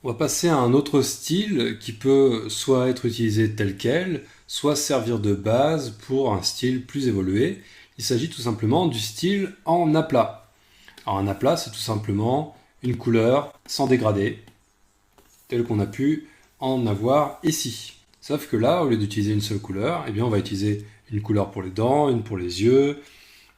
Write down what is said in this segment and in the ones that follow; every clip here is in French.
On va passer à un autre style qui peut soit être utilisé tel quel, soit servir de base pour un style plus évolué. Il s'agit tout simplement du style en aplat. Alors un aplat, c'est tout simplement une couleur sans dégradé, telle qu'on a pu en avoir ici. Sauf que là, au lieu d'utiliser une seule couleur, eh bien on va utiliser une couleur pour les dents, une pour les yeux,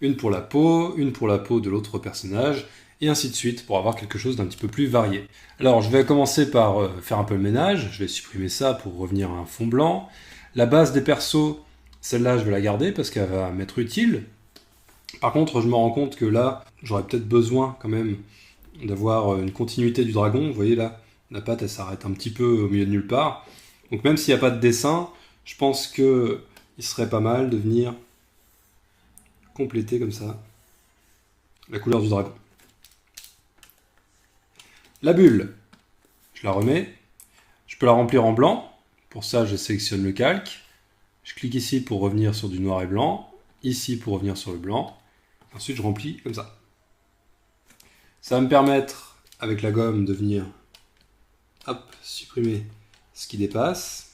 une pour la peau de l'autre personnage, et ainsi de suite, pour avoir quelque chose d'un petit peu plus varié. Alors, je vais commencer par faire un peu le ménage, je vais supprimer ça pour revenir à un fond blanc. La base des persos, celle-là, je vais la garder parce qu'elle va m'être utile. Par contre, je me rends compte que là, j'aurais peut-être besoin quand même d'avoir une continuité du dragon. Vous voyez là, la patte, elle s'arrête un petit peu au milieu de nulle part. Donc même s'il n'y a pas de dessin, je pense que il serait pas mal de venir compléter comme ça la couleur du dragon. La bulle, je la remets. Je peux la remplir en blanc. Pour ça, je sélectionne le calque. Je clique ici pour revenir sur du noir et blanc. Ici pour revenir sur le blanc. Ensuite, je remplis comme ça. Ça va me permettre, avec la gomme, de venir supprimer ce qui dépasse.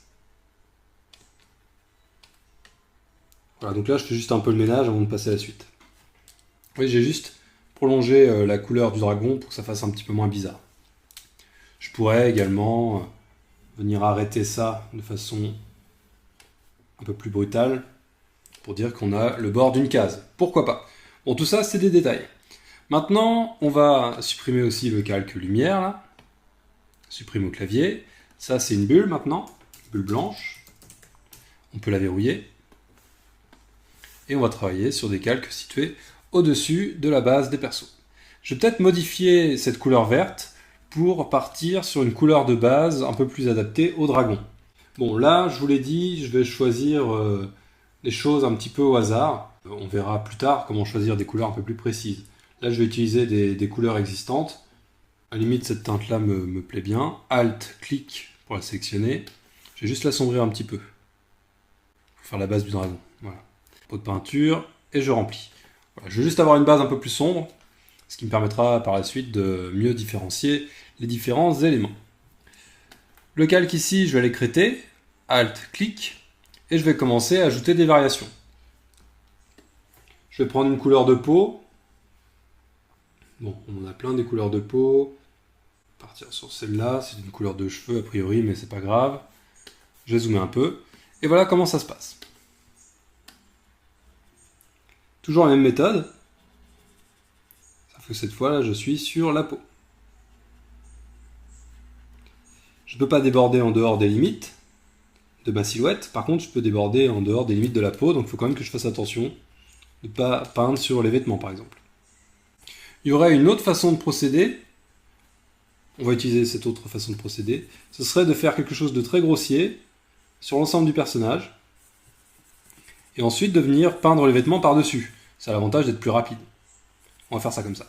Voilà, donc là, je fais juste un peu le ménage avant de passer à la suite. Oui, j'ai juste prolongé la couleur du dragon pour que ça fasse un petit peu moins bizarre. Je pourrais également venir arrêter ça de façon un peu plus brutale pour dire qu'on a le bord d'une case. Pourquoi pas? Bon, tout ça, c'est des détails. Maintenant, on va supprimer aussi le calque lumière, là. Supprime au clavier. Ça, c'est une bulle maintenant, bulle blanche. On peut la verrouiller. Et on va travailler sur des calques situés au-dessus de la base des persos. Je vais peut-être modifier cette couleur verte pour partir sur une couleur de base un peu plus adaptée au dragon. Bon, là, je vous l'ai dit, je vais choisir des choses un petit peu au hasard. On verra plus tard comment choisir des couleurs un peu plus précises. Là, je vais utiliser des couleurs existantes. À la limite, cette teinte-là me plaît bien. Alt, clic pour la sélectionner. Je vais juste l'assombrir un petit peu. Pour faire la base du dragon. Voilà. Pot de peinture, et je remplis. Voilà, je vais juste avoir une base un peu plus sombre, ce qui me permettra par la suite de mieux différencier les différents éléments. Le calque ici, je vais l'écréter. Alt, clic. Et je vais commencer à ajouter des variations. Je vais prendre une couleur de peau. Bon, on en a plein des couleurs de peau. Partir sur celle-là, c'est une couleur de cheveux a priori, mais c'est pas grave. Je vais zoomer un peu. Et voilà comment ça se passe. Toujours la même méthode. Sauf que cette fois, là, je suis sur la peau. Je ne peux pas déborder en dehors des limites de ma silhouette. Par contre, je peux déborder en dehors des limites de la peau. Donc, il faut quand même que je fasse attention de ne pas peindre sur les vêtements, par exemple. Il y aurait une autre façon de procéder. On va utiliser cette autre façon de procéder. Ce serait de faire quelque chose de très grossier sur l'ensemble du personnage. Et ensuite de venir peindre les vêtements par-dessus. Ça a l'avantage d'être plus rapide. On va faire ça comme ça.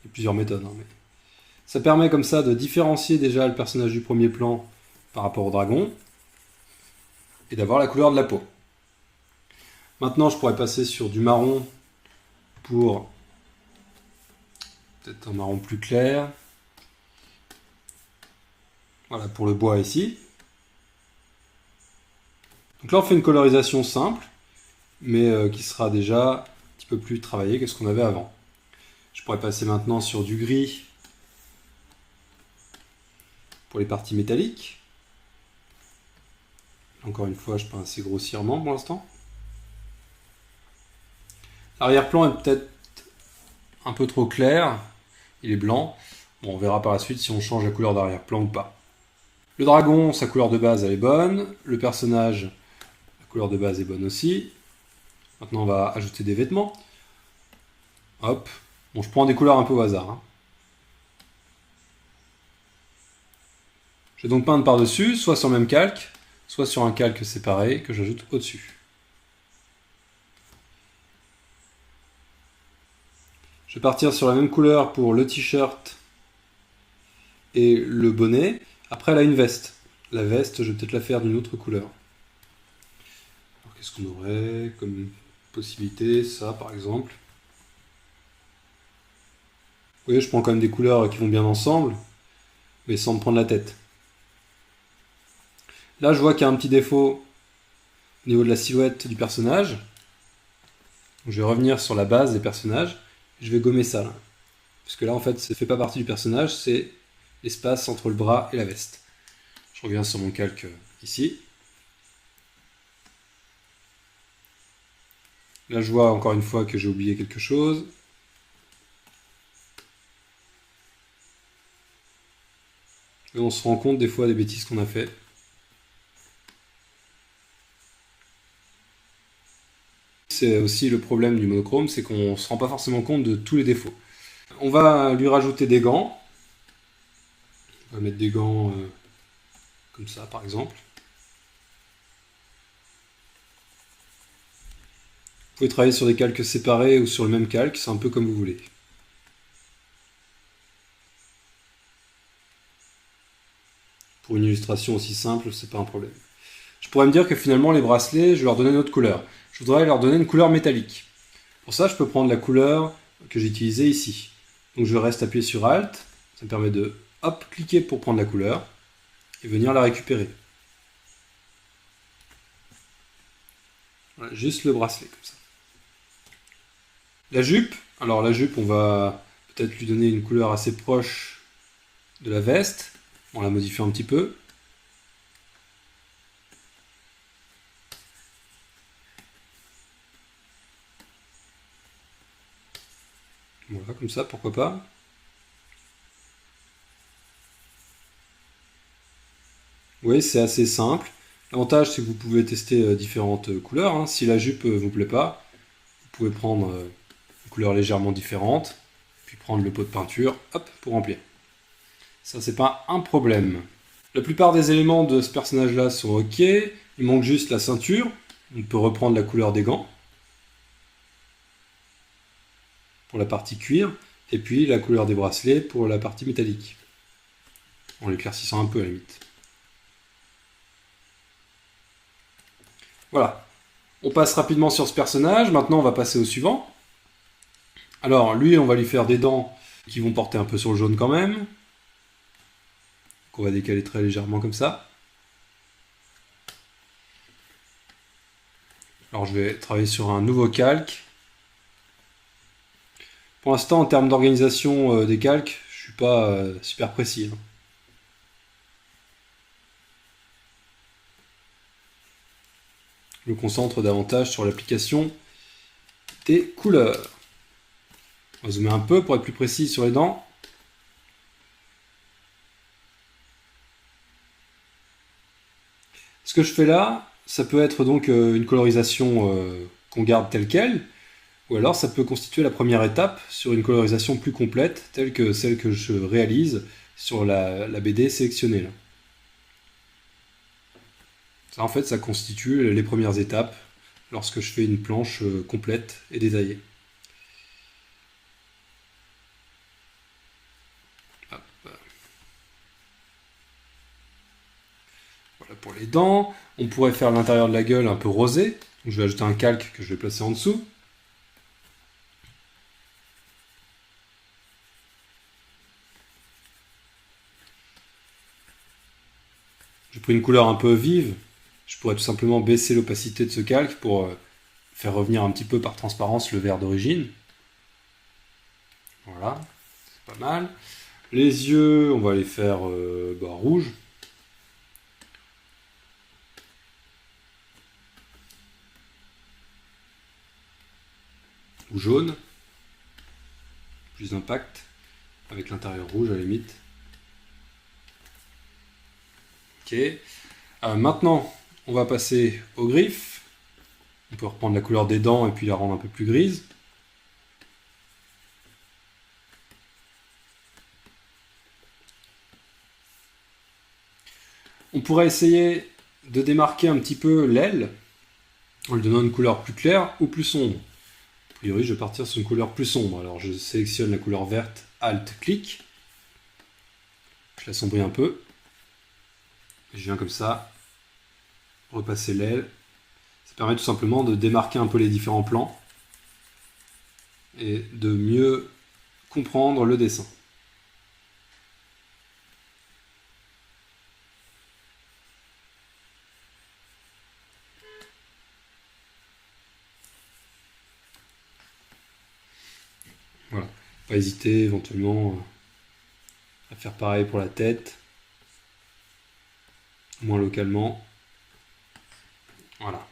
Il y a plusieurs méthodes. Mais... ça permet comme ça de différencier déjà le personnage du premier plan par rapport au dragon. Et d'avoir la couleur de la peau. Maintenant, je pourrais passer sur du marron pour peut-être un marron plus clair. Voilà, pour le bois ici. Donc là, on fait une colorisation simple, mais qui sera déjà un petit peu plus travaillée que ce qu'on avait avant. Je pourrais passer maintenant sur du gris pour les parties métalliques. Encore une fois, je peins assez grossièrement pour l'instant. L'arrière-plan est peut-être un peu trop clair. Il est blanc. Bon, on verra par la suite si on change la couleur d'arrière-plan ou pas. Le dragon, sa couleur de base, elle est bonne. Le personnage, la couleur de base est bonne aussi. Maintenant, on va ajouter des vêtements. Hop. Bon, je prends des couleurs un peu au hasard. Hein. Je vais donc peindre par-dessus, soit sur le même calque, soit sur un calque séparé que j'ajoute au-dessus. Je vais partir sur la même couleur pour le t-shirt et le bonnet. Après, elle a une veste. La veste, je vais peut-être la faire d'une autre couleur. Alors, qu'est-ce qu'on aurait comme possibilité? Ça, par exemple. Vous voyez, je prends quand même des couleurs qui vont bien ensemble. mais sans me prendre la tête. Là, je vois qu'il y a un petit défaut au niveau de la silhouette du personnage. Donc, je vais revenir sur la base des personnages. Je vais gommer ça, là. Parce que là, en fait, ça ne fait pas partie du personnage, c'est l'espace entre le bras et la veste. Je reviens sur mon calque ici. Là, je vois encore une fois que j'ai oublié quelque chose. Et on se rend compte des fois des bêtises qu'on a fait. C'est aussi le problème du monochrome, c'est qu'on ne se rend pas forcément compte de tous les défauts. On va lui rajouter des gants. On va mettre des gants comme ça, par exemple. Vous pouvez travailler sur des calques séparés ou sur le même calque, c'est un peu comme vous voulez. Pour une illustration aussi simple, c'est pas un problème. Je pourrais me dire que finalement les bracelets, je vais leur donner une autre couleur. Je voudrais leur donner une couleur métallique. Pour ça, je peux prendre la couleur que j'ai utilisée ici. Donc je reste appuyé sur Alt, ça me permet de cliquer pour prendre la couleur et venir la récupérer. Voilà, juste le bracelet comme ça. La jupe, alors la jupe, on va peut-être lui donner une couleur assez proche de la veste, en la modifiant un petit peu. Voilà, comme ça, pourquoi pas. Oui, c'est assez simple. L'avantage, c'est que vous pouvez tester différentes couleurs, hein. Si la jupe ne vous plaît pas, vous pouvez prendre une couleur légèrement différente, puis prendre le pot de peinture, hop, pour remplir. Ça, c'est pas un problème. La plupart des éléments de ce personnage-là sont ok. Il manque juste la ceinture. On peut reprendre la couleur des gants pour la partie cuir, et puis la couleur des bracelets pour la partie métallique, en l'éclaircissant un peu à la limite. Voilà. On passe rapidement sur ce personnage. Maintenant, on va passer au suivant. Alors, lui, on va lui faire des dents qui vont porter un peu sur le jaune quand même. Donc, on va décaler très légèrement comme ça. Alors, je vais travailler sur un nouveau calque. Pour l'instant, en termes d'organisation des calques, je ne suis pas super précis, hein. Je me concentre davantage sur l'application des couleurs. On va zoomer un peu pour être plus précis sur les dents. Ce que je fais là, ça peut être donc une colorisation qu'on garde telle qu'elle, ou alors ça peut constituer la première étape sur une colorisation plus complète, telle que celle que je réalise sur la BD sélectionnée là. Ça, en fait, ça constitue les premières étapes lorsque je fais une planche complète et détaillée. Hop. Voilà pour les dents. On pourrait faire l'intérieur de la gueule un peu rosé. Donc je vais ajouter un calque que je vais placer en dessous. J'ai pris une couleur un peu vive. Je pourrais tout simplement baisser l'opacité de ce calque pour faire revenir un petit peu par transparence le vert d'origine. Voilà, c'est pas mal. Les yeux, on va les faire rouge. Ou jaune. Plus d'impact. Avec l'intérieur rouge à la limite. Ok. Maintenant, on va passer aux griffes. On peut reprendre la couleur des dents et puis la rendre un peu plus grise. On pourrait essayer de démarquer un petit peu l'aile en lui donnant une couleur plus claire ou plus sombre. A priori, je vais partir sur une couleur plus sombre. Alors, je sélectionne la couleur verte, Alt-clic. Je l'assombris un peu. Et je viens comme ça repasser l'aile. Ça permet tout simplement de démarquer un peu les différents plans et de mieux comprendre le dessin. Pas hésiter éventuellement à faire pareil pour la tête, moins localement. Voilà.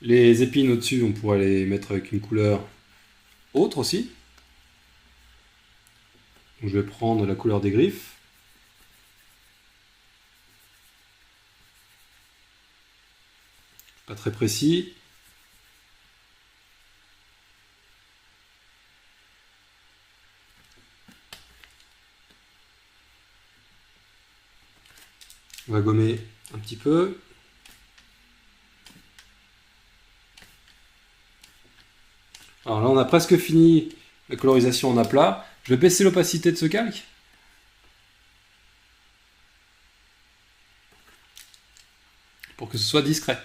Les épines au-dessus, on pourrait les mettre avec une couleur autre aussi. Donc je vais prendre la couleur des griffes. Pas très précis. On va gommer un petit peu. Alors là, on a presque fini la colorisation en aplat. Je vais baisser l'opacité de ce calque. Pour que ce soit discret.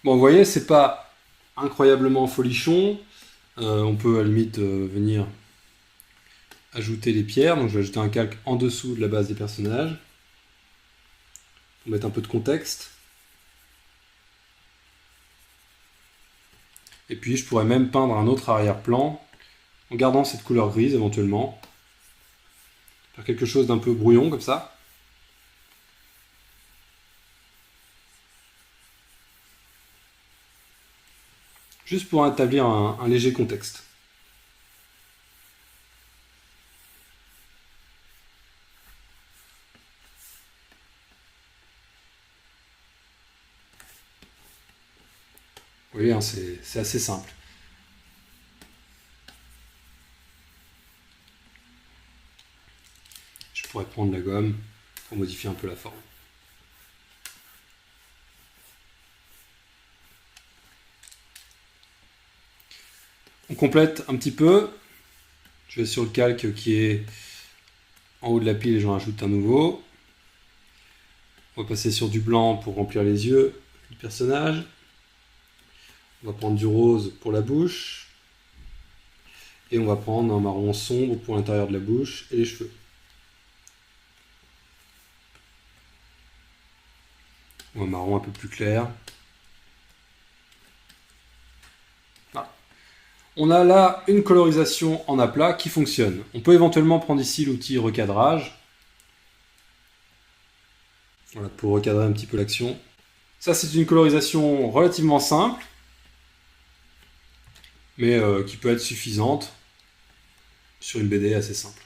Bon, vous voyez, c'est pas incroyablement folichon. On peut à la limite venir ajouter les pierres. Donc je vais ajouter un calque en dessous de la base des personnages. Pour mettre un peu de contexte. Et puis je pourrais même peindre un autre arrière-plan en gardant cette couleur grise éventuellement. Faire quelque chose d'un peu brouillon comme ça. Juste pour établir un léger contexte. Vous voyez, hein, c'est assez simple. Je pourrais prendre la gomme pour modifier un peu la forme. On complète un petit peu. Je vais sur le calque qui est en haut de la pile et j'en rajoute un nouveau. On va passer sur du blanc pour remplir les yeux du personnage. On va prendre du rose pour la bouche. Et on va prendre un marron sombre pour l'intérieur de la bouche et les cheveux. Ou un marron un peu plus clair. Voilà. On a là une colorisation en aplat qui fonctionne. On peut éventuellement prendre ici l'outil recadrage. Voilà, pour recadrer un petit peu l'action. Ça, c'est une colorisation relativement simple, mais qui peut être suffisante sur une BD assez simple.